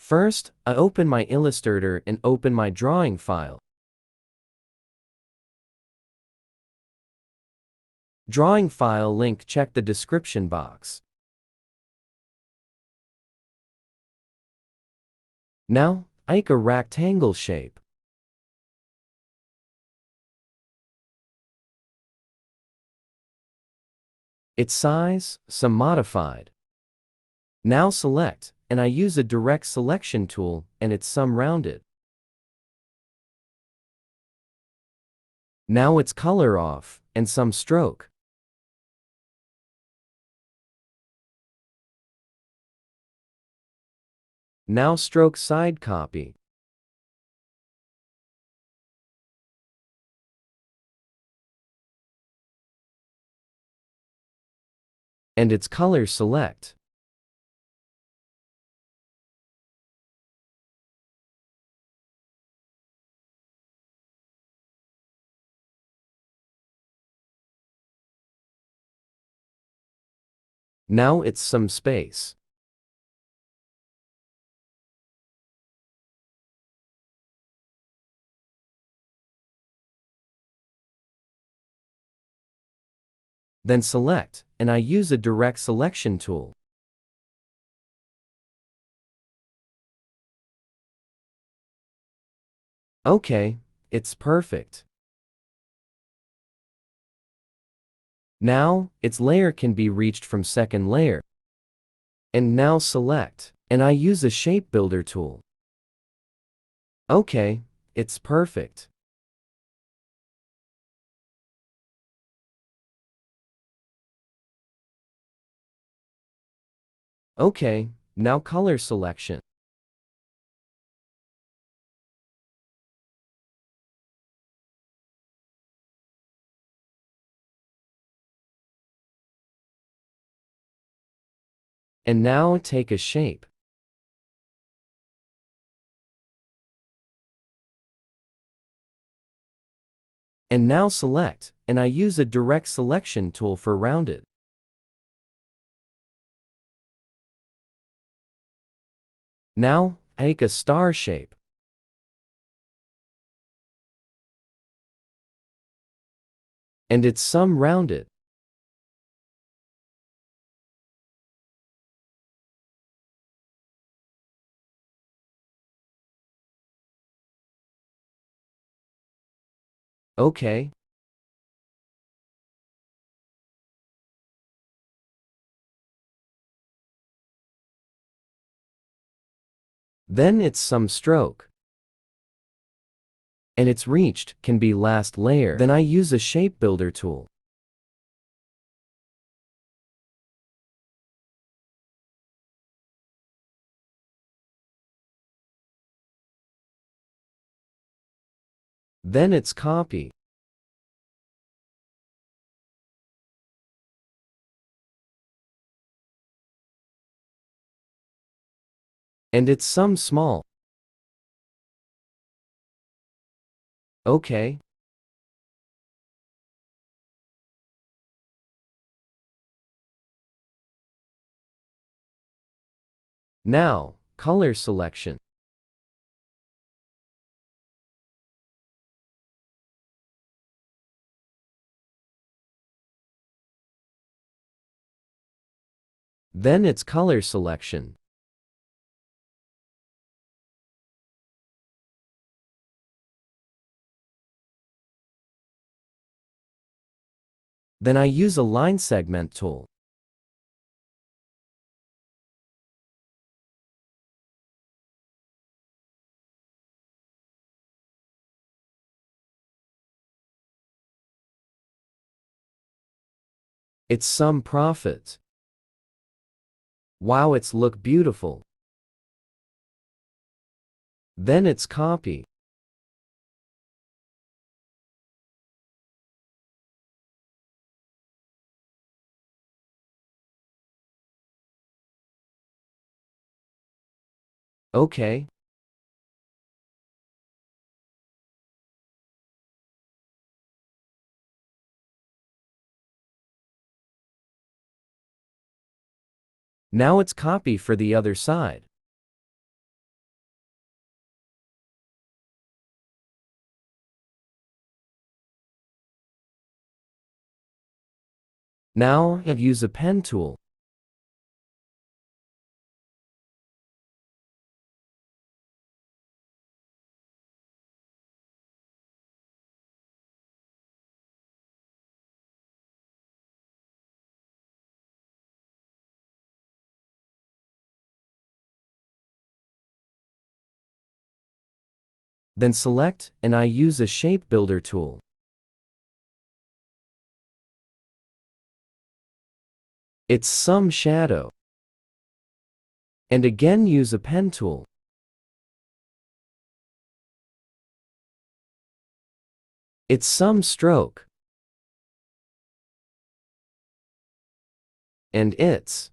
First, I open my Illustrator and open my drawing file. Drawing file link, check the description box. Now, make a rectangle shape. Its size, some modified. Now select, and I use a direct selection tool, and it's some rounded. Now it's color off, and some stroke. Now stroke side copy. And its color select. Now it's some space. Then select, and I use a direct selection tool. Okay, it's perfect. Now, its layer can be reached from second layer. And now select, and I use a shape builder tool. Okay, it's perfect. Okay, now color selection. And now take a shape. And now select, and I use a direct selection tool for rounded. Now, make a star shape. And it's some rounded. Okay. Then it's some stroke. And it's reached, can be last layer. Then I use a shape builder tool. Then it's copy. And it's some small. Okay. Now, color selection. Then it's color selection. Then I use a line segment tool. It's some profit. Wow, it's look beautiful. Then it's copy. Okay. Now it's copy for the other side. Now I've used a pen tool. Then select and I use a shape builder tool. It's some shadow. And again use a pen tool. It's some stroke. And it's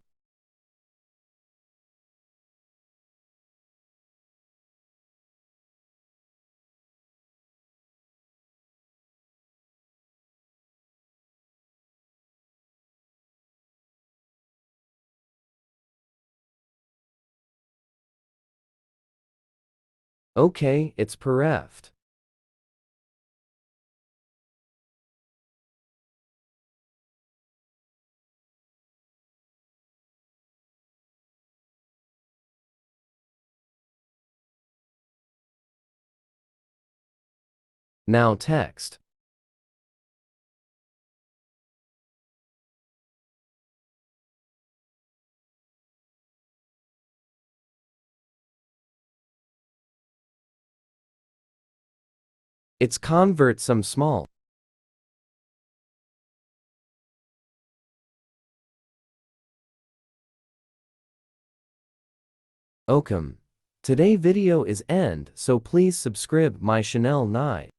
okay, it's perfect. Now text. It's convert some small. Today video is end, so please subscribe my channel 9.